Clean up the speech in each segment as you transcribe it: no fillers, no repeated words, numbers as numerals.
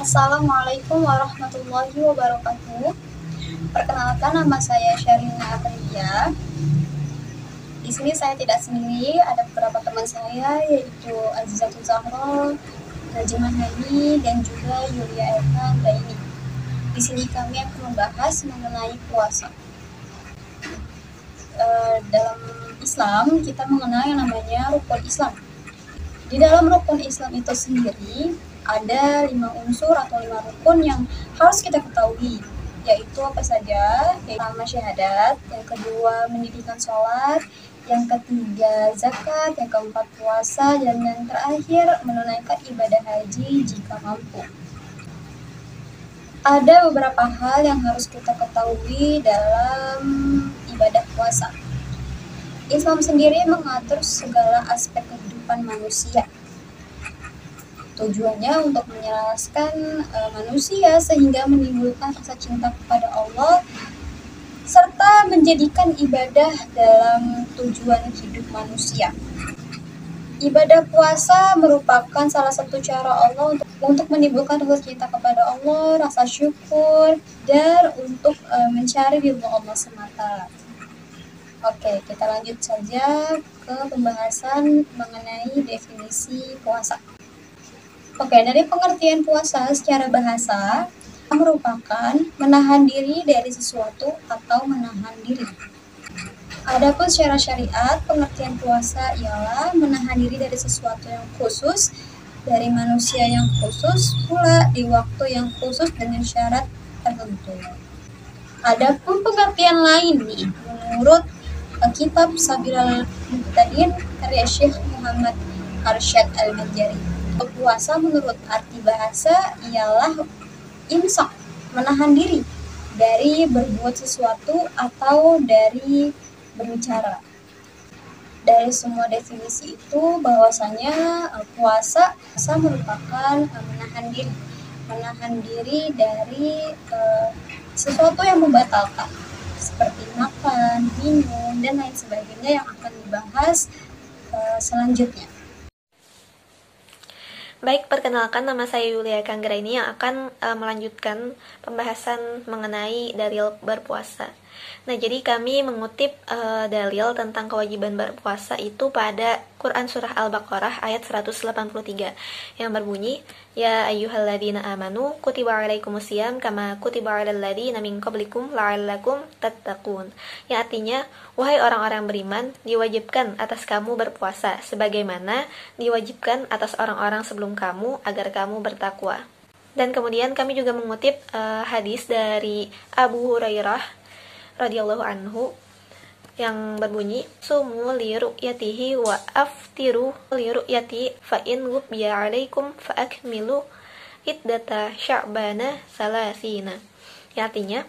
Assalamualaikum warahmatullahi wabarakatuh. Perkenalkan, nama saya Syarina Aprilia. Di sini saya tidak sendiri, ada beberapa teman saya yaitu Azizatul Zahro, Najimah Hani, dan juga Yulia Eka Daini. Di sini kami akan membahas mengenai puasa. Dalam Islam kita mengenal yang namanya rukun Islam. Di dalam rukun Islam itu sendiri ada 5 unsur atau 5 rukun yang harus kita ketahui, yaitu apa saja? Yang pertama syahadat, yang kedua mendirikan sholat, yang ketiga zakat, yang keempat puasa, dan yang terakhir menunaikan ibadah haji jika mampu. Ada beberapa hal yang harus kita ketahui dalam ibadah puasa. Islam sendiri mengatur segala aspek kehidupan manusia. Tujuannya untuk menyelaraskan manusia sehingga menimbulkan rasa cinta kepada Allah serta menjadikan ibadah dalam tujuan hidup manusia. Ibadah puasa merupakan salah satu cara Allah untuk menimbulkan rasa cinta kepada Allah, rasa syukur, dan untuk mencari ridho Allah semata. Oke, kita lanjut saja ke pembahasan mengenai definisi puasa. Oke, dari pengertian puasa secara bahasa merupakan menahan diri dari sesuatu atau menahan diri. Adapun secara syariat, pengertian puasa ialah menahan diri dari sesuatu yang khusus, dari manusia yang khusus, pula di waktu yang khusus dengan syarat tertentu. Adapun pengertian lain nih, menurut kitab Sabilal Muhtadin karya Syekh Muhammad Arsyad Al-Banjari. Puasa menurut arti bahasa ialah imsak, menahan diri dari berbuat sesuatu atau dari berbicara. Dari semua definisi itu bahwasanya puasa merupakan menahan diri dari sesuatu yang membatalkan, seperti makan, minum, dan lain sebagainya yang akan dibahas selanjutnya. Baik, perkenalkan, nama saya Yulia Kanggraini yang akan melanjutkan pembahasan mengenai dalil berpuasa. Nah, jadi kami mengutip dalil tentang kewajiban berpuasa itu pada Quran Surah Al-Baqarah ayat 183 yang berbunyi, Ya ayyuhalladzina amanu kutiba alaikumusiyam kama kutiba alal ladzina min qablikum la'allakum tattaqun. Yang artinya, wahai orang-orang beriman, diwajibkan atas kamu berpuasa sebagaimana diwajibkan atas orang-orang sebelum kamu agar kamu bertakwa. Dan kemudian kami juga mengutip hadis dari Abu Hurairah radhiyallahu anhu yang berbunyi, sumu li ru'yatihi wa aftiru li ru'yati fa in ghubbiya 'alaikum fa akmilu iddata sya'bana salasina. Yang artinya,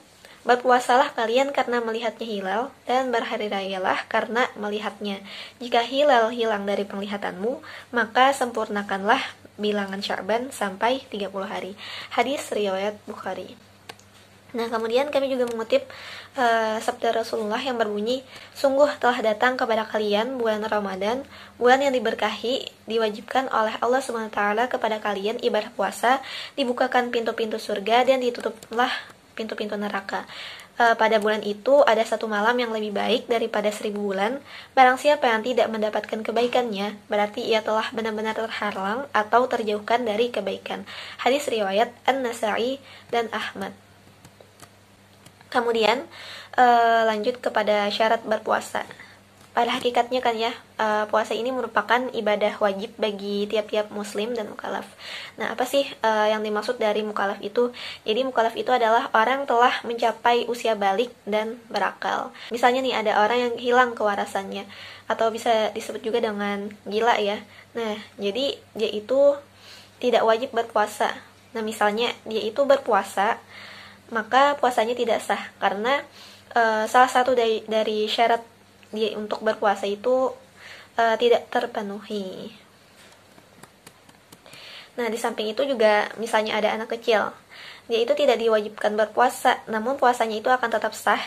berpuasalah kalian karena melihatnya hilal dan berhari rayalah karena melihatnya. Jika hilal hilang dari penglihatanmu, maka sempurnakanlah bilangan Sya'ban sampai 30 hari. Hadis riwayat Bukhari. Nah, kemudian kami juga mengutip sabda Rasulullah yang berbunyi, sungguh telah datang kepada kalian bulan Ramadan, bulan yang diberkahi, diwajibkan oleh Allah SWT kepada kalian ibadah puasa, dibukakan pintu-pintu surga dan ditutuplah pintu-pintu neraka. Pada bulan itu ada satu malam yang lebih baik daripada 1000 bulan. Barang siapa yang tidak mendapatkan kebaikannya, berarti ia telah benar-benar terhalang atau terjauhkan dari kebaikan. Hadis riwayat An-Nasa'i dan Ahmad. Kemudian lanjut kepada syarat berpuasa. Pada hakikatnya kan ya, puasa ini merupakan ibadah wajib bagi tiap-tiap muslim dan mukallaf. Nah, apa sih yang dimaksud dari mukallaf itu? Jadi mukallaf itu adalah orang telah mencapai usia balik dan berakal. Misalnya nih, ada orang yang hilang kewarasannya, atau bisa disebut juga dengan gila ya. Nah, jadi dia itu tidak wajib berpuasa. Nah, misalnya dia itu berpuasa, maka puasanya tidak sah karena salah satu dari syarat dia untuk berpuasa itu tidak terpenuhi. Nah, di samping itu juga misalnya ada anak kecil, dia itu tidak diwajibkan berpuasa, namun puasanya itu akan tetap sah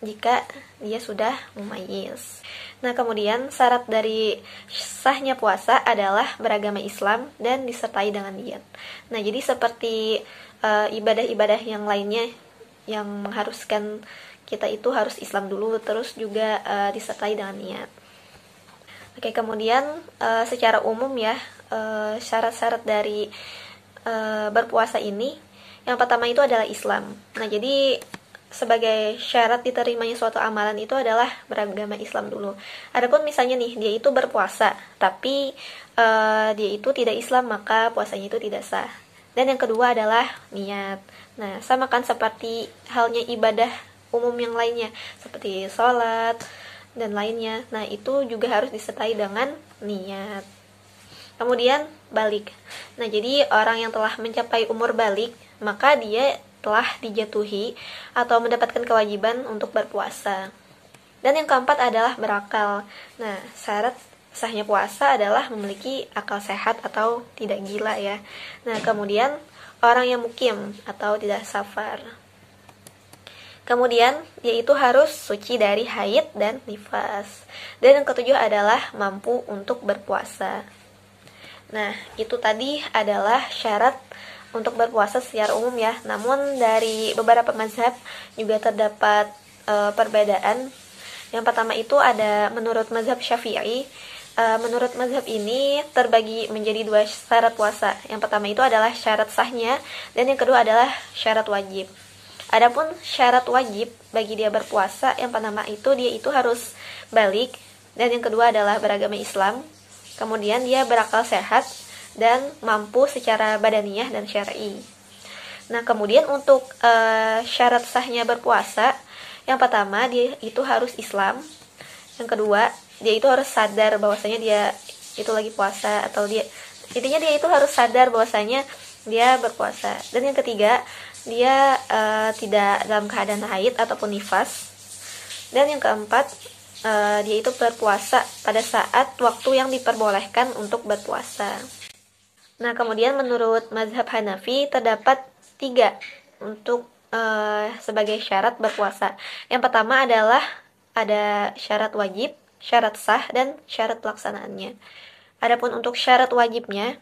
jika dia sudah mumayyiz. Nah, kemudian syarat dari sahnya puasa adalah beragama Islam dan disertai dengan niat. Nah, jadi seperti ibadah-ibadah yang lainnya yang mengharuskan kita itu harus Islam dulu, terus juga disertai dengan niat. Oke, kemudian secara umum ya, syarat-syarat dari berpuasa ini, yang pertama itu adalah Islam. Nah, jadi sebagai syarat diterimanya suatu amalan itu adalah beragama Islam dulu. Adapun misalnya nih, dia itu berpuasa, tapi dia itu tidak Islam, maka puasanya itu tidak sah. Dan yang kedua adalah niat. Nah, sama kan seperti halnya ibadah umum yang lainnya, seperti sholat dan lainnya. Nah, itu juga harus disertai dengan niat. Kemudian balik. Nah, jadi orang yang telah mencapai umur balik, maka dia telah dijatuhi atau mendapatkan kewajiban untuk berpuasa. Dan yang keempat adalah berakal. Nah, syarat sahnya puasa adalah memiliki akal sehat atau tidak gila ya. Nah, kemudian orang yang mukim atau tidak safar. Kemudian dia itu harus suci dari haid dan nifas. Dan yang ketujuh adalah mampu untuk berpuasa. Nah, itu tadi adalah syarat untuk berpuasa secara umum ya. Namun dari beberapa mazhab juga terdapat perbedaan. Yang pertama itu ada menurut mazhab Syafi'i. Menurut mazhab ini terbagi menjadi dua syarat puasa. Yang pertama itu adalah syarat sahnya, dan yang kedua adalah syarat wajib. Adapun syarat wajib bagi dia berpuasa, yang pertama itu dia itu harus balik, dan yang kedua adalah beragama Islam. Kemudian dia berakal sehat dan mampu secara badaniah dan syar'i. Nah, kemudian untuk syarat sahnya berpuasa, yang pertama dia itu harus Islam. Yang kedua, dia itu harus sadar bahwasanya dia itu lagi puasa, atau intinya dia itu harus sadar bahwasanya dia berpuasa. Dan yang ketiga, dia tidak dalam keadaan haid ataupun nifas. Dan yang keempat, dia itu berpuasa pada saat waktu yang diperbolehkan untuk berpuasa. Nah, kemudian menurut mazhab Hanafi terdapat 3 untuk sebagai syarat berpuasa. Yang pertama adalah ada syarat wajib, syarat sah, dan syarat pelaksanaannya. Adapun untuk syarat wajibnya,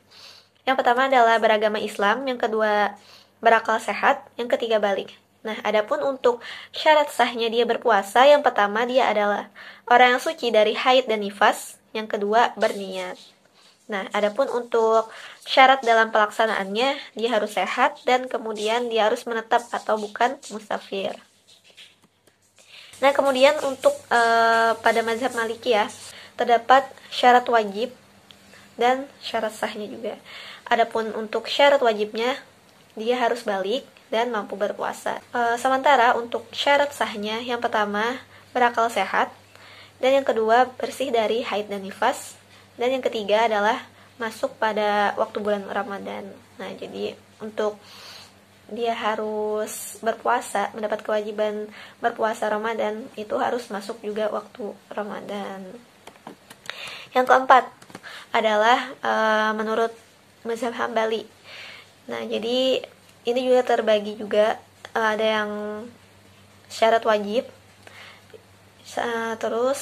yang pertama adalah beragama Islam, yang kedua berakal sehat, yang ketiga balik. Nah, adapun untuk syarat sahnya dia berpuasa, yang pertama dia adalah orang yang suci dari haid dan nifas, yang kedua berniat. Nah, adapun untuk syarat dalam pelaksanaannya, dia harus sehat dan kemudian dia harus menetap atau bukan musafir. Nah, kemudian untuk pada mazhab Maliki ya, terdapat syarat wajib dan syarat sahnya juga. Adapun untuk syarat wajibnya, dia harus balik dan mampu berpuasa. Sementara untuk syarat sahnya, yang pertama berakal sehat, dan yang kedua bersih dari haid dan nifas, dan yang ketiga adalah masuk pada waktu bulan Ramadan. Nah, jadi untuk dia harus berpuasa, mendapat kewajiban berpuasa Ramadan, itu harus masuk juga waktu Ramadan. Yang keempat adalah menurut mazhab Hambali. Nah, jadi ini juga terbagi juga, ada yang syarat wajib, terus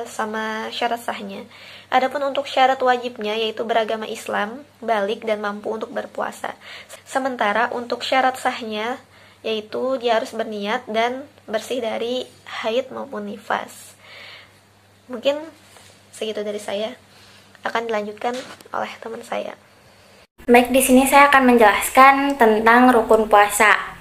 sama syarat sahnya. Adapun untuk syarat wajibnya yaitu beragama Islam, balik, dan mampu untuk berpuasa. Sementara untuk syarat sahnya yaitu dia harus berniat dan bersih dari haid maupun nifas. Mungkin segitu dari saya. Akan dilanjutkan oleh teman saya. Baik, di sini saya akan menjelaskan tentang rukun puasa.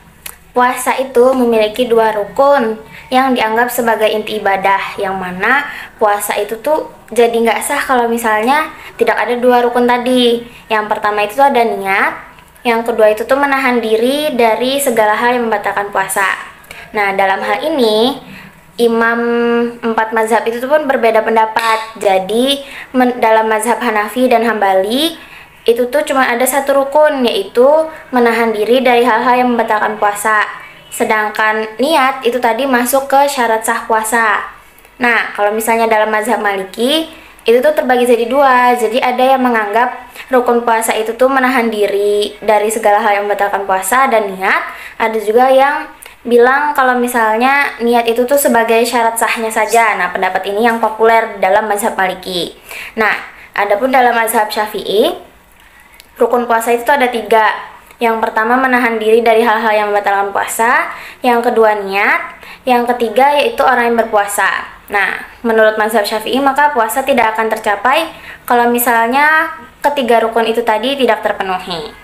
Puasa itu memiliki 2 rukun yang dianggap sebagai inti ibadah, yang mana puasa itu tuh jadi nggak sah kalau misalnya tidak ada 2 rukun tadi. Yang pertama itu tuh ada niat, yang kedua itu tuh menahan diri dari segala hal yang membatalkan puasa. Nah, dalam hal ini imam 4 mazhab itu pun berbeda pendapat. Jadi dalam mazhab Hanafi dan Hambali itu tuh cuma ada 1 rukun, yaitu menahan diri dari hal-hal yang membatalkan puasa. Sedangkan niat itu tadi masuk ke syarat sah puasa. Nah, kalau misalnya dalam mazhab Maliki itu tuh terbagi jadi 2. Jadi ada yang menganggap rukun puasa itu tuh menahan diri dari segala hal yang membatalkan puasa dan niat. Ada juga yang bilang kalau misalnya niat itu tuh sebagai syarat sahnya saja. Nah, pendapat ini yang populer dalam mazhab Maliki. Nah, adapun dalam mazhab Syafi'i, rukun puasa itu ada 3. Yang pertama menahan diri dari hal-hal yang membatalkan puasa, yang kedua niat, yang ketiga yaitu orang yang berpuasa. Nah, menurut mazhab Syafi'i maka puasa tidak akan tercapai kalau misalnya ketiga rukun itu tadi tidak terpenuhi.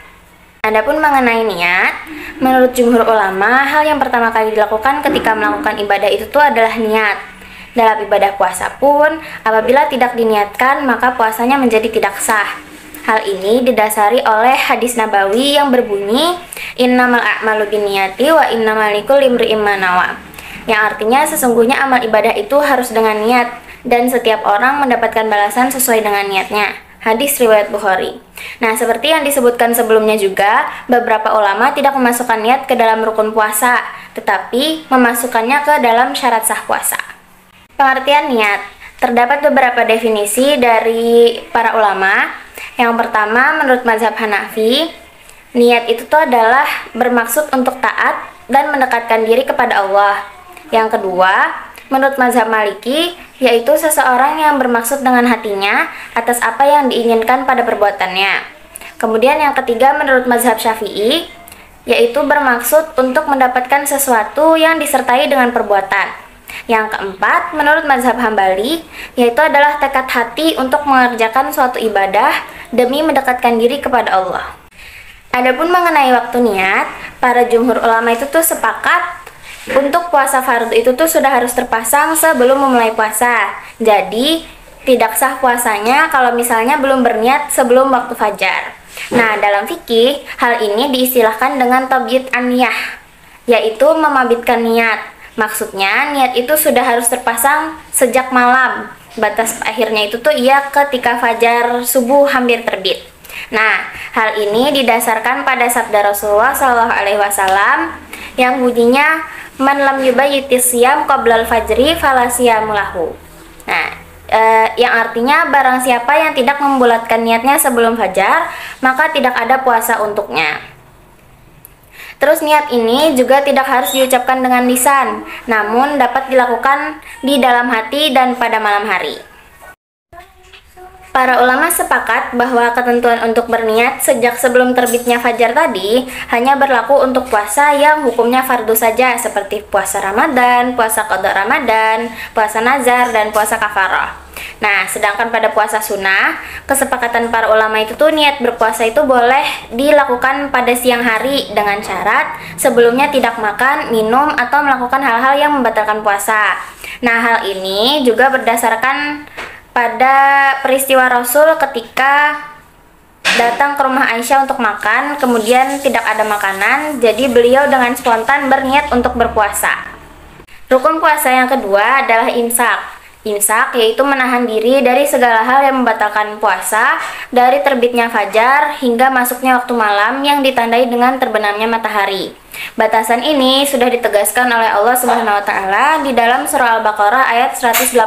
Adapun mengenai niat, menurut jumhur ulama, hal yang pertama kali dilakukan ketika melakukan ibadah itu tuh adalah niat. Dalam ibadah puasa pun, apabila tidak diniatkan maka puasanya menjadi tidak sah. Hal ini didasari oleh hadis Nabawi yang berbunyi innamal a'malu binniyati wa innamal likulli imri'in ma nawa. Yang artinya sesungguhnya amal ibadah itu harus dengan niat dan setiap orang mendapatkan balasan sesuai dengan niatnya. Hadis riwayat Bukhari. Nah, seperti yang disebutkan sebelumnya juga, beberapa ulama tidak memasukkan niat ke dalam rukun puasa, tetapi memasukkannya ke dalam syarat sah puasa. Pengertian niat. Terdapat beberapa definisi dari para ulama. Yang pertama, menurut mazhab Hanafi, niat itu tuh adalah bermaksud untuk taat dan mendekatkan diri kepada Allah. Yang kedua, menurut mazhab Maliki, yaitu seseorang yang bermaksud dengan hatinya atas apa yang diinginkan pada perbuatannya. Kemudian yang ketiga, menurut mazhab Syafi'i, yaitu bermaksud untuk mendapatkan sesuatu yang disertai dengan perbuatan. Yang keempat, menurut mazhab Hambali, yaitu adalah tekad hati untuk mengerjakan suatu ibadah demi mendekatkan diri kepada Allah. Adapun mengenai waktu niat, para jumhur ulama itu tuh sepakat untuk puasa fardu itu tuh sudah harus terpasang sebelum memulai puasa. Jadi, tidak sah puasanya kalau misalnya belum berniat sebelum waktu fajar. Nah, dalam fikih, hal ini diistilahkan dengan tabyid an-niyah, yaitu memabitkan niat. Maksudnya, niat itu sudah harus terpasang sejak malam. Batas akhirnya itu tuh ia ketika fajar subuh hampir terbit. Nah, hal ini didasarkan pada sabda Rasulullah SAW yang bunyinya man lam yubayyitis siyam qoblal fajri fala siyamu lahu. Nah, yang artinya barang siapa yang tidak membulatkan niatnya sebelum fajar, maka tidak ada puasa untuknya. Terus niat ini juga tidak harus diucapkan dengan lisan, namun dapat dilakukan di dalam hati dan pada malam hari. Para ulama sepakat bahwa ketentuan untuk berniat sejak sebelum terbitnya fajar tadi hanya berlaku untuk puasa yang hukumnya fardu saja, seperti puasa Ramadan, puasa qada Ramadan, puasa nazar, dan puasa kafarah. Nah, sedangkan pada puasa sunnah, kesepakatan para ulama itu tuh niat berpuasa itu boleh dilakukan pada siang hari dengan syarat sebelumnya tidak makan, minum, atau melakukan hal-hal yang membatalkan puasa. Nah, hal ini juga berdasarkan pada peristiwa Rasul ketika datang ke rumah Aisyah untuk makan, kemudian tidak ada makanan, jadi beliau dengan spontan berniat untuk berpuasa. Rukun puasa yang kedua adalah imsak. Imsak yaitu menahan diri dari segala hal yang membatalkan puasa dari terbitnya fajar hingga masuknya waktu malam yang ditandai dengan terbenamnya matahari. Batasan ini sudah ditegaskan oleh Allah Subhanahu wa taala di dalam surah Al-Baqarah ayat 187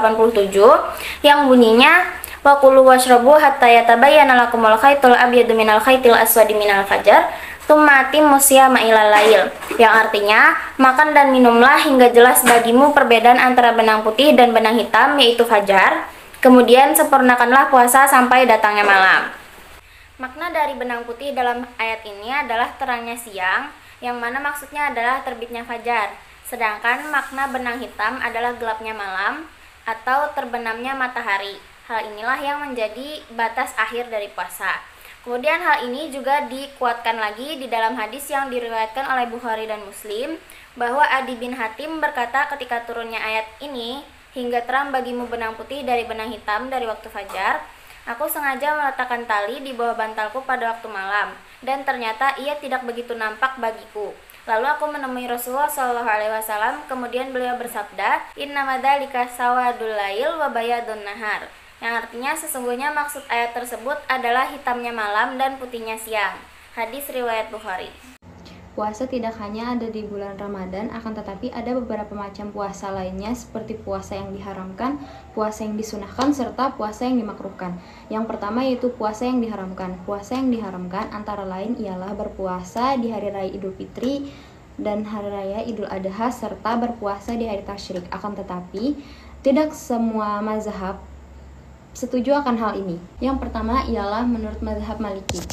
yang bunyinya wa kulu washrabu hatta yatabayyana lakumul khaytul abyadu minal khaytil aswadi minal fajar tsumma atimmus siyama ilal lail, yang artinya makan dan minumlah hingga jelas bagimu perbedaan antara benang putih dan benang hitam yaitu fajar, kemudian sempurnakanlah puasa sampai datangnya malam. Makna dari benang putih dalam ayat ini adalah terangnya siang, yang mana maksudnya adalah terbitnya fajar. Sedangkan makna benang hitam adalah gelapnya malam atau terbenamnya matahari. Hal inilah yang menjadi batas akhir dari puasa. Kemudian hal ini juga dikuatkan lagi di dalam hadis yang diriwayatkan oleh Bukhari dan Muslim, bahwa Adi bin Hatim berkata ketika turunnya ayat ini, hingga terang bagimu benang putih dari benang hitam dari waktu fajar, aku sengaja meletakkan tali di bawah bantalku pada waktu malam, dan ternyata ia tidak begitu nampak bagiku. Lalu aku menemui Rasulullah SAW, kemudian beliau bersabda, Innama dzalika sawadul lail wa bayadun nahar, yang artinya sesungguhnya maksud ayat tersebut adalah hitamnya malam dan putihnya siang. Hadis riwayat Bukhari. Puasa tidak hanya ada di bulan Ramadan, akan tetapi ada beberapa macam puasa lainnya seperti puasa yang diharamkan, puasa yang disunahkan, serta puasa yang dimakruhkan. Yang pertama yaitu puasa yang diharamkan. Puasa yang diharamkan antara lain ialah berpuasa di hari raya Idul Fitri, dan hari raya Idul Adha serta berpuasa di hari tasyrik. Akan tetapi, tidak semua mazhab setuju akan hal ini. Yang pertama ialah menurut mazhab Maliki.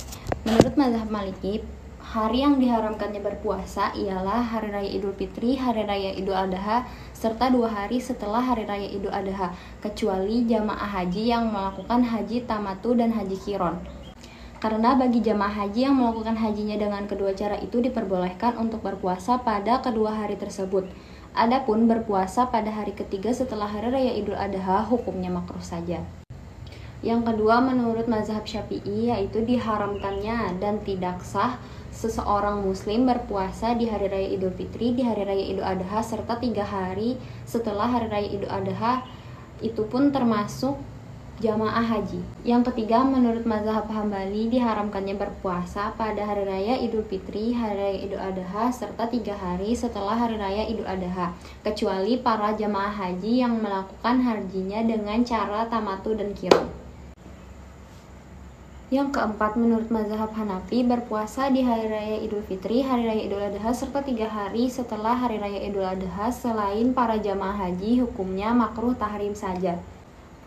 Menurut mazhab Maliki, hari yang diharamkannya berpuasa ialah hari raya Idul Fitri, hari raya Idul Adha, serta 2 hari setelah hari raya Idul Adha, kecuali jamaah haji yang melakukan haji tamatu dan haji qiron. Karena bagi jamaah haji yang melakukan hajinya dengan kedua cara itu diperbolehkan untuk berpuasa pada kedua hari tersebut. Adapun berpuasa pada hari ketiga setelah hari raya Idul Adha hukumnya makruh saja. Yang kedua, menurut mazhab Syafi'i, yaitu diharamkannya dan tidak sah seseorang muslim berpuasa di hari raya Idul Fitri, di hari raya Idul Adha, serta 3 hari setelah hari raya Idul Adha, itu pun termasuk jamaah haji. Yang ketiga, menurut mazhab Hambali, diharamkannya berpuasa pada hari raya Idul Fitri, hari raya Idul Adha, serta 3 hari setelah hari raya Idul Adha, kecuali para jamaah haji yang melakukan hajinya dengan cara tamatu dan qiron. Yang keempat, menurut mazhab Hanafi, berpuasa di hari raya Idul Fitri, hari raya Idul Adha, serta 3 hari setelah hari raya Idul Adha selain para jamaah haji hukumnya makruh tahrim saja.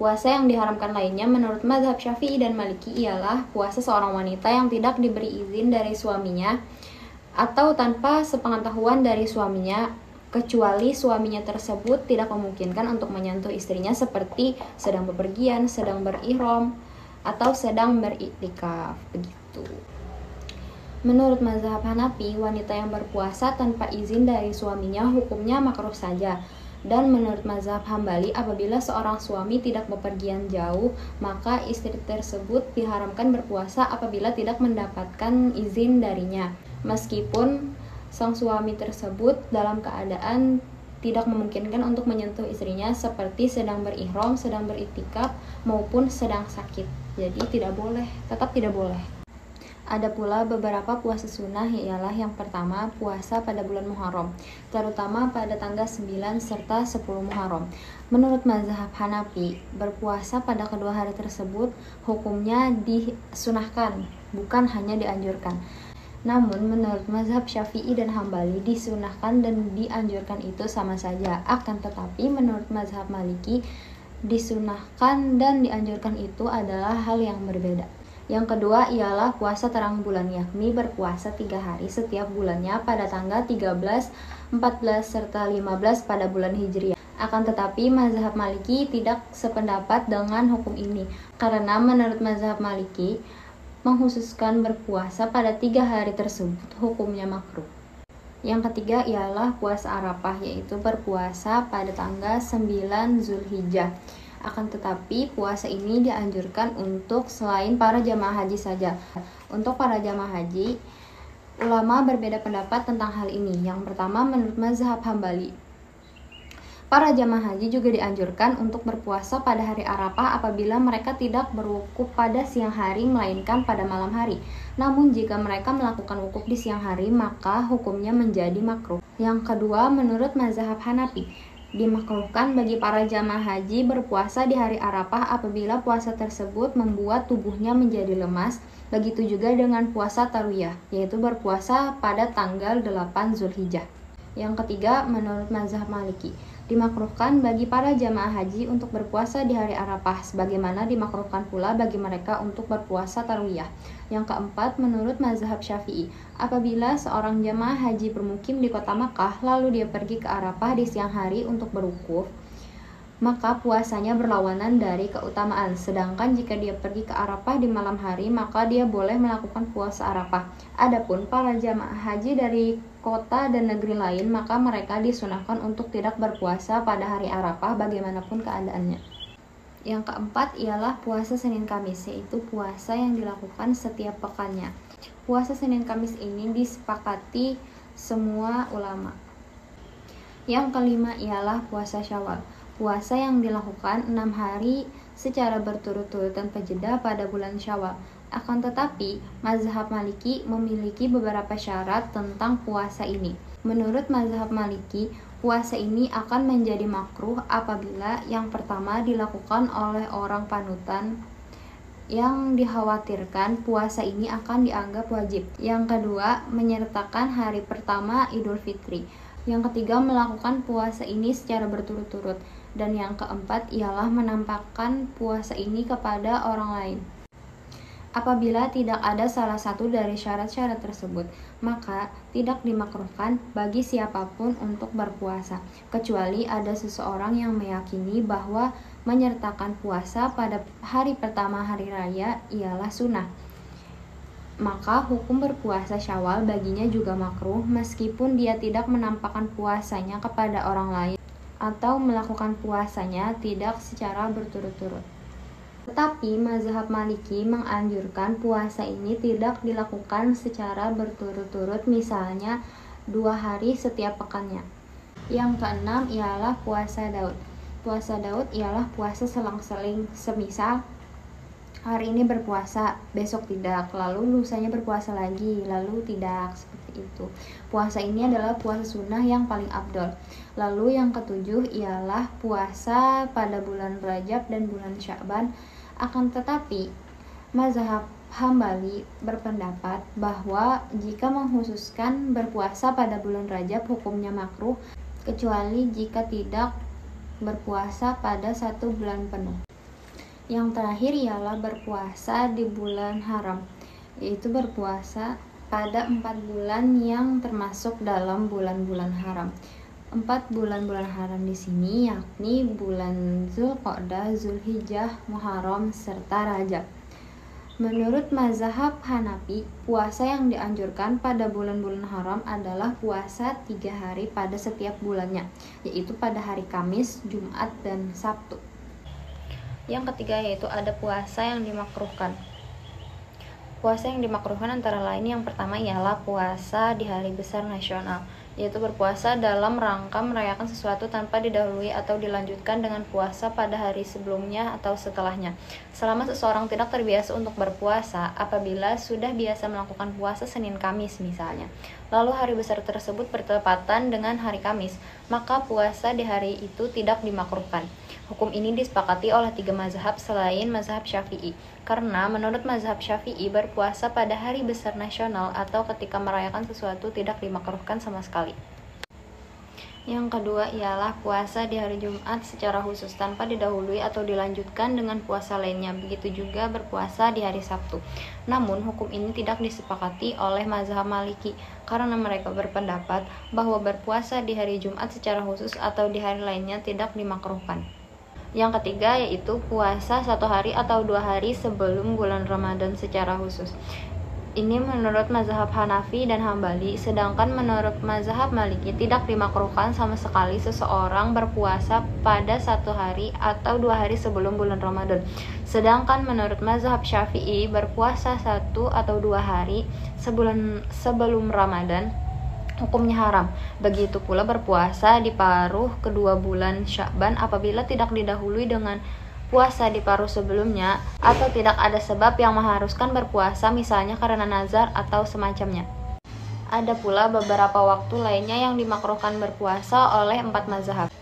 Puasa yang diharamkan lainnya menurut mazhab Syafi'i dan Maliki ialah puasa seorang wanita yang tidak diberi izin dari suaminya atau tanpa sepengetahuan dari suaminya, kecuali suaminya tersebut tidak memungkinkan untuk menyentuh istrinya seperti sedang bepergian, sedang berihram, atau sedang beriktikaf, begitu. Menurut mazhab Hanafi, wanita yang berpuasa tanpa izin dari suaminya hukumnya makruh saja. Dan menurut mazhab Hambali, apabila seorang suami tidak bepergian jauh, maka istri tersebut diharamkan berpuasa apabila tidak mendapatkan izin darinya, meskipun sang suami tersebut dalam keadaan tidak memungkinkan untuk menyentuh istrinya seperti sedang berihram, sedang beriktikaf, maupun sedang sakit. Jadi tetap tidak boleh. Ada pula beberapa puasa sunnah, ialah yang pertama puasa pada bulan Muharram, terutama pada tanggal 9 serta 10 Muharram. Menurut mazhab Hanafi, berpuasa pada kedua hari tersebut hukumnya disunahkan, bukan hanya dianjurkan. Namun menurut mazhab Syafi'i dan Hambali, disunahkan dan dianjurkan itu sama saja. Akan tetapi menurut mazhab Maliki, disunahkan dan dianjurkan itu adalah hal yang berbeda. Yang kedua ialah puasa terang bulan, yakni berpuasa 3 hari setiap bulannya pada tanggal 13, 14, serta 15 pada bulan Hijriah. Akan tetapi mazhab Maliki tidak sependapat dengan hukum ini, karena menurut mazhab Maliki, menghususkan berpuasa pada 3 hari tersebut hukumnya makruh. Yang ketiga ialah puasa Arafah, yaitu berpuasa pada tanggal 9 Zulhijjah. Akan tetapi puasa ini dianjurkan untuk selain para jamaah haji saja. Untuk para jamaah haji, ulama berbeda pendapat tentang hal ini. Yang pertama, menurut mazhab Hambali, para jamaah haji juga dianjurkan untuk berpuasa pada hari Arafah apabila mereka tidak berwukuf pada siang hari melainkan pada malam hari. Namun jika mereka melakukan wukuf di siang hari, maka hukumnya menjadi makruh. Yang kedua, menurut mazhab Hanafi, dimakruhkan bagi para jamaah haji berpuasa di hari Arafah apabila puasa tersebut membuat tubuhnya menjadi lemas. Begitu juga dengan puasa Tarwiyah, yaitu berpuasa pada tanggal 8 Zulhijjah. Yang ketiga, menurut mazhab Maliki, dimakruhkan bagi para jamaah haji untuk berpuasa di hari Arafah, sebagaimana dimakruhkan pula bagi mereka untuk berpuasa Tarwiyah. Yang keempat, menurut mazhab Syafi'i, apabila seorang jamaah haji bermukim di kota Makkah, lalu dia pergi ke Arafah di siang hari untuk berwukuf, maka puasanya berlawanan dari keutamaan. Sedangkan jika dia pergi ke Arafah di malam hari, maka dia boleh melakukan puasa Arafah. Adapun para jamaah haji dari kota dan negeri lain, maka mereka disunahkan untuk tidak berpuasa pada hari Arafah bagaimanapun keadaannya. Yang keempat ialah puasa Senin Kamis, yaitu puasa yang dilakukan setiap pekannya. Puasa Senin Kamis ini disepakati semua ulama. Yang kelima ialah puasa Syawal, puasa yang dilakukan 6 hari secara berturut-turut tanpa jeda pada bulan Syawal. Akan tetapi, mazhab Maliki memiliki beberapa syarat tentang puasa ini. Menurut mazhab Maliki, puasa ini akan menjadi makruh apabila yang pertama dilakukan oleh orang panutan Yang dikhawatirkan puasa ini akan dianggap wajib. Yang kedua, menyertakan hari pertama Idul Fitri. Yang ketiga, melakukan puasa ini secara berturut-turut. Dan yang keempat ialah menampakkan puasa ini kepada orang lain. Apabila tidak ada salah satu dari syarat-syarat tersebut, maka tidak dimakruhkan bagi siapapun untuk berpuasa, kecuali ada seseorang yang meyakini bahwa menyertakan puasa pada hari pertama hari raya ialah sunnah. Maka hukum berpuasa Syawal baginya juga makruh meskipun dia tidak menampakkan puasanya kepada orang lain atau melakukan puasanya tidak secara berturut-turut. Tetapi mazhab Maliki menganjurkan puasa ini tidak dilakukan secara berturut-turut, misalnya 2 hari setiap pekannya. Yang keenam ialah puasa Daud. Puasa Daud ialah puasa selang-seling, semisal hari ini berpuasa, besok tidak, lalu lusanya berpuasa lagi, lalu tidak, seperti itu. Puasa ini adalah puasa sunnah yang paling afdol. Lalu yang ketujuh ialah puasa pada bulan Rajab dan bulan Sya'ban. Akan tetapi, mazhab Hambali berpendapat bahwa jika mengkhususkan berpuasa pada bulan Rajab hukumnya makruh, kecuali jika tidak berpuasa pada 1 bulan penuh. Yang terakhir ialah berpuasa di bulan haram, yaitu berpuasa pada 4 bulan yang termasuk dalam bulan-bulan haram. 4 bulan-bulan haram di sini yakni bulan Zulqa'dah, Zulhijjah, Muharram, serta Rajab. Menurut mazhab Hanafi, puasa yang dianjurkan pada bulan-bulan haram adalah puasa 3 hari pada setiap bulannya, yaitu pada hari Kamis, Jumat, dan Sabtu. Yang ketiga yaitu ada puasa yang dimakruhkan. Puasa yang dimakruhkan antara lain yang pertama ialah puasa di hari besar nasional, yaitu berpuasa dalam rangka merayakan sesuatu tanpa didahului atau dilanjutkan dengan puasa pada hari sebelumnya atau setelahnya. Selama seseorang tidak terbiasa untuk berpuasa, apabila sudah biasa melakukan puasa Senin Kamis misalnya, lalu hari besar tersebut bertepatan dengan hari Kamis, maka puasa di hari itu tidak dimakruhkan. Hukum ini disepakati oleh 3 mazhab selain mazhab Syafi'i, karena menurut mazhab Syafi'i berpuasa pada hari besar nasional atau ketika merayakan sesuatu tidak dimakruhkan sama sekali. Yang kedua ialah puasa di hari Jumat secara khusus tanpa didahului atau dilanjutkan dengan puasa lainnya, begitu juga berpuasa di hari Sabtu. Namun hukum ini tidak disepakati oleh mazhab Maliki karena mereka berpendapat bahwa berpuasa di hari Jumat secara khusus atau di hari lainnya tidak dimakruhkan. Yang ketiga yaitu puasa 1 hari atau 2 hari sebelum bulan Ramadan secara khusus. Ini menurut mazhab Hanafi dan Hambali, sedangkan menurut mazhab Maliki tidak dimakruhkan sama sekali seseorang berpuasa pada 1 hari atau 2 hari sebelum bulan Ramadan. Sedangkan menurut mazhab Syafi'i berpuasa 1 atau 2 hari sebelum Ramadan hukumnya haram. Begitu pula berpuasa di paruh kedua bulan Sya'ban apabila tidak didahului dengan puasa di paruh sebelumnya atau tidak ada sebab yang mengharuskan berpuasa, misalnya karena nazar atau semacamnya. Ada pula beberapa waktu lainnya yang dimakruhkan berpuasa oleh 4 mazhab.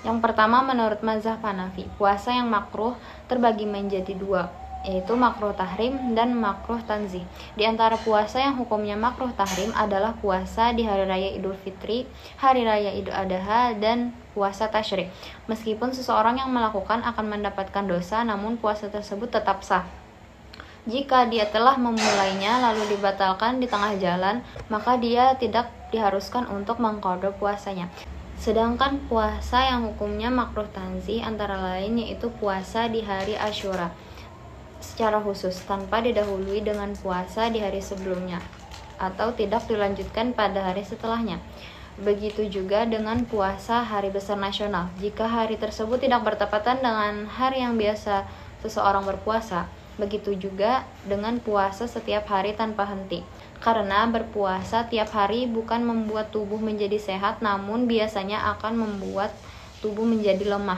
Yang pertama menurut mazhab Hanafi, puasa yang makruh terbagi menjadi 2, yaitu makruh tahrim dan makruh tanzih. Di antara puasa yang hukumnya makruh tahrim adalah puasa di hari raya Idul Fitri, hari raya Idul Adha, dan puasa tasyrik. Meskipun seseorang yang melakukan akan mendapatkan dosa, namun puasa tersebut tetap sah. Jika dia telah memulainya lalu dibatalkan di tengah jalan, maka dia tidak diharuskan untuk mengqadha puasanya. Sedangkan puasa yang hukumnya makruh tanzih antara lain yaitu puasa di hari Asyura secara khusus tanpa didahului dengan puasa di hari sebelumnya atau tidak dilanjutkan pada hari setelahnya. Begitu juga dengan puasa hari besar nasional. Jika hari tersebut tidak bertepatan dengan hari yang biasa seseorang berpuasa, begitu juga dengan puasa setiap hari tanpa henti. Karena berpuasa tiap hari bukan membuat tubuh menjadi sehat, namun biasanya akan membuat tubuh menjadi lemah.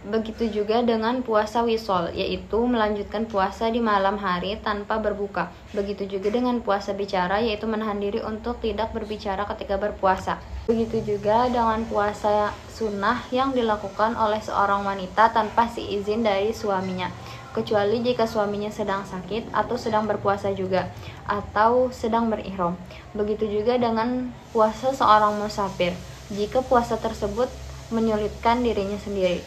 Begitu juga dengan puasa wisol, yaitu melanjutkan puasa di malam hari tanpa berbuka. Begitu juga dengan puasa bicara, yaitu menahan diri untuk tidak berbicara ketika berpuasa. Begitu juga dengan puasa sunnah yang dilakukan oleh seorang wanita tanpa izin dari suaminya. kecuali jika suaminya sedang sakit atau sedang berpuasa juga, atau sedang berihram. Begitu juga dengan puasa seorang musafir, jika puasa tersebut menyulitkan dirinya sendiri.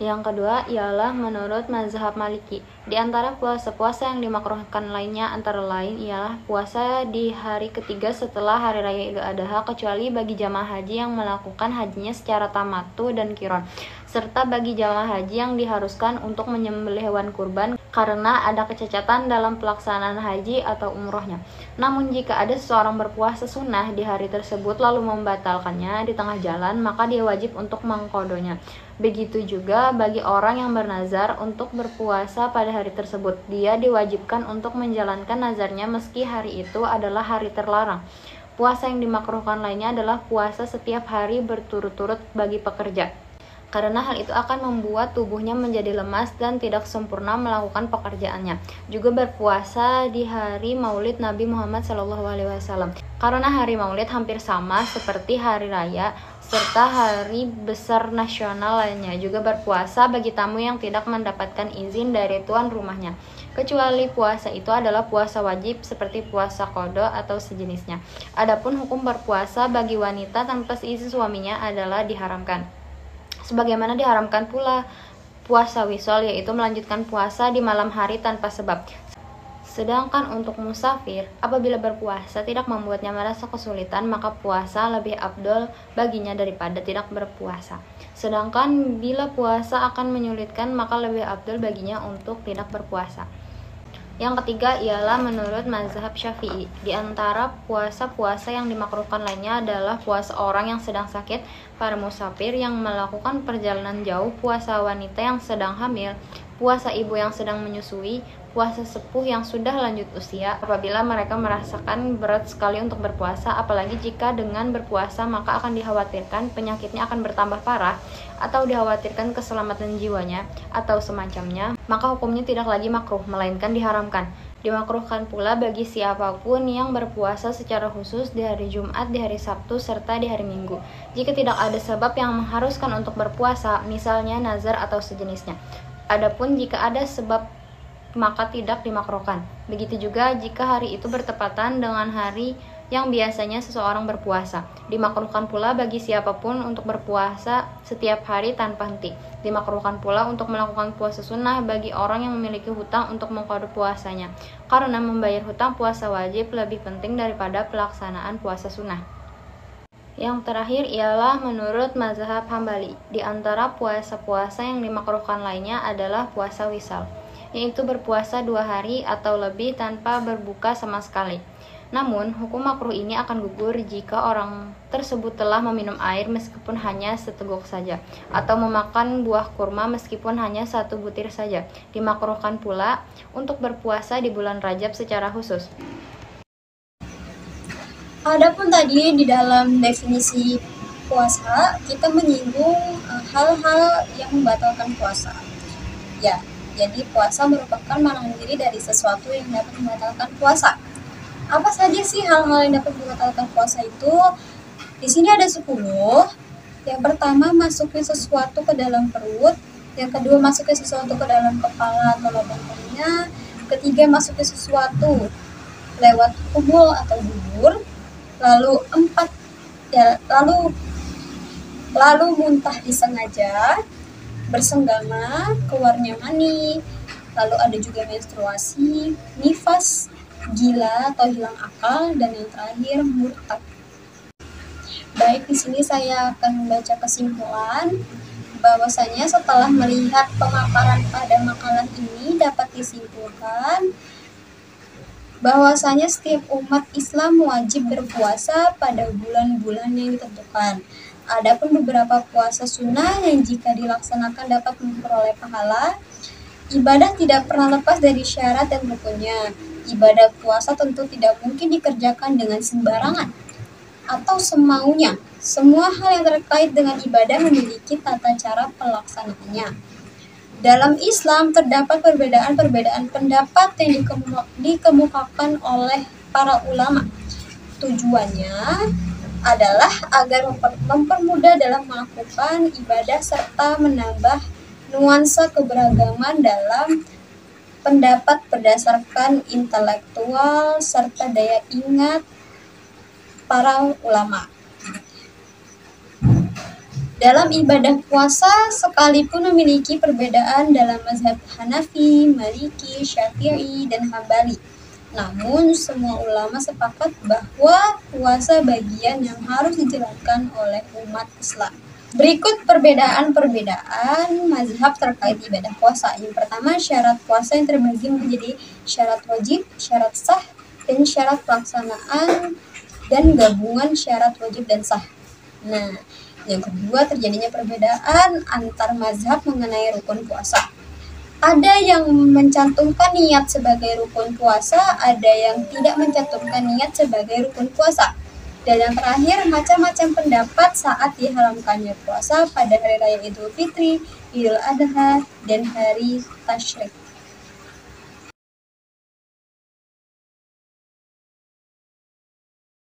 Yang kedua ialah menurut mazhab Maliki. Di antara puasa-puasa yang dimakruhkan lainnya antara lain ialah puasa di hari ketiga setelah hari raya Idul Adha, kecuali bagi jamaah haji yang melakukan hajinya secara tamattu dan qiron, serta bagi jamaah haji yang diharuskan untuk menyembelih hewan kurban karena ada kecacatan dalam pelaksanaan haji atau umrohnya. Namun jika ada seseorang berpuasa sunnah di hari tersebut lalu membatalkannya di tengah jalan, maka dia wajib untuk mengqodonya. Begitu juga bagi orang yang bernazar untuk berpuasa pada hari tersebut, dia diwajibkan untuk menjalankan nazarnya meski hari itu adalah hari terlarang. Puasa yang dimakruhkan lainnya adalah puasa setiap hari berturut-turut bagi pekerja, karena hal itu akan membuat tubuhnya menjadi lemas dan tidak sempurna melakukan pekerjaannya. Juga berpuasa di hari Maulid Nabi Muhammad SAW, karena hari Maulid hampir sama seperti hari raya serta hari besar nasional lainnya. Juga berpuasa bagi tamu yang tidak mendapatkan izin dari tuan rumahnya, kecuali puasa itu adalah puasa wajib seperti puasa qada atau sejenisnya. Adapun hukum berpuasa bagi wanita tanpa seizin suaminya adalah diharamkan. Sebagaimana diharamkan pula puasa wisol, yaitu melanjutkan puasa di malam hari tanpa sebab. Sedangkan untuk musafir, apabila berpuasa tidak membuatnya merasa kesulitan, maka puasa lebih afdol baginya daripada tidak berpuasa. Sedangkan bila puasa akan menyulitkan, maka lebih afdol baginya untuk tidak berpuasa. Yang ketiga ialah menurut mazhab Syafi'i. Di antara puasa-puasa yang dimakruhkan lainnya adalah puasa orang yang sedang sakit, para musafir yang melakukan perjalanan jauh, puasa wanita yang sedang hamil, puasa ibu yang sedang menyusui, puasa sepuh yang sudah lanjut usia apabila mereka merasakan berat sekali untuk berpuasa, apalagi jika dengan berpuasa maka akan dikhawatirkan penyakitnya akan bertambah parah atau dikhawatirkan keselamatan jiwanya atau semacamnya, maka hukumnya tidak lagi makruh melainkan diharamkan. Dimakruhkan pula bagi siapapun yang berpuasa secara khusus di hari Jumat, di hari Sabtu, serta di hari Minggu, jika tidak ada sebab yang mengharuskan untuk berpuasa, misalnya nazar atau sejenisnya. Adapun jika ada sebab, maka tidak dimakruhkan. Begitu juga jika hari itu bertepatan dengan hari yang biasanya seseorang berpuasa. Dimakruhkan pula bagi siapapun untuk berpuasa setiap hari tanpa henti. Dimakruhkan pula untuk melakukan puasa sunnah bagi orang yang memiliki hutang untuk mengqada puasanya, karena membayar hutang puasa wajib lebih penting daripada pelaksanaan puasa sunnah. Yang terakhir ialah menurut mazhab Hambali. Di antara puasa-puasa yang dimakruhkan lainnya adalah puasa wisal, yaitu berpuasa 2 hari atau lebih tanpa berbuka sama sekali. Namun, hukum makruh ini akan gugur jika orang tersebut telah meminum air meskipun hanya seteguk saja, atau memakan buah kurma meskipun hanya 1 butir saja. Dimakruhkan pula untuk berpuasa di bulan Rajab secara khusus. Adapun tadi di dalam definisi puasa, kita menyinggung hal-hal yang membatalkan puasa. Ya, jadi puasa merupakan menahan diri dari sesuatu yang dapat membatalkan puasa. Apa saja sih hal-hal yang dapat membatalkan puasa itu? Di sini ada 10. Yang pertama, masuknya sesuatu ke dalam perut. Yang kedua, masuknya sesuatu ke dalam kepala atau lubang telinga. Ketiga, masuknya sesuatu lewat kubul atau dubur. Lalu muntah disengaja, bersenggama, keluarnya mani. Lalu ada juga menstruasi, nifas, gila atau hilang akal, dan yang terakhir murtad. Baik, di sini saya akan membaca kesimpulan bahwasanya setelah melihat pemaparan pada makalah ini dapat disimpulkan bahwasanya setiap umat Islam wajib berpuasa pada bulan-bulan yang ditentukan. Adapun beberapa puasa sunnah yang jika dilaksanakan dapat memperoleh pahala. Ibadah tidak pernah lepas dari syarat dan rukunnya. Ibadah puasa tentu tidak mungkin dikerjakan dengan sembarangan atau semaunya. Semua hal yang terkait dengan ibadah memiliki tata cara pelaksanaannya. Dalam Islam terdapat perbedaan-perbedaan pendapat yang dikemukakan oleh para ulama. Tujuannya adalah agar mempermudah dalam melakukan ibadah serta menambah nuansa keberagaman dalam pendapat berdasarkan intelektual serta daya ingat para ulama. Dalam ibadah puasa, sekalipun memiliki perbedaan dalam mazhab Hanafi, Maliki, Syafi'i, dan Hambali, namun semua ulama sepakat bahwa puasa bagian yang harus dijalankan oleh umat Islam. Berikut perbedaan-perbedaan mazhab terkait ibadah puasa. Yang pertama, syarat puasa yang terbagi menjadi syarat wajib, syarat sah, dan syarat pelaksanaan dan gabungan syarat wajib dan sah. Nah, yang kedua, terjadinya perbedaan antar mazhab mengenai rukun puasa. Ada yang mencantumkan niat sebagai rukun puasa, ada yang tidak mencantumkan niat sebagai rukun puasa. Dan yang terakhir, macam-macam pendapat saat diharamkannya puasa pada hari raya Idul Fitri, Idul Adha, dan hari Tasyrik.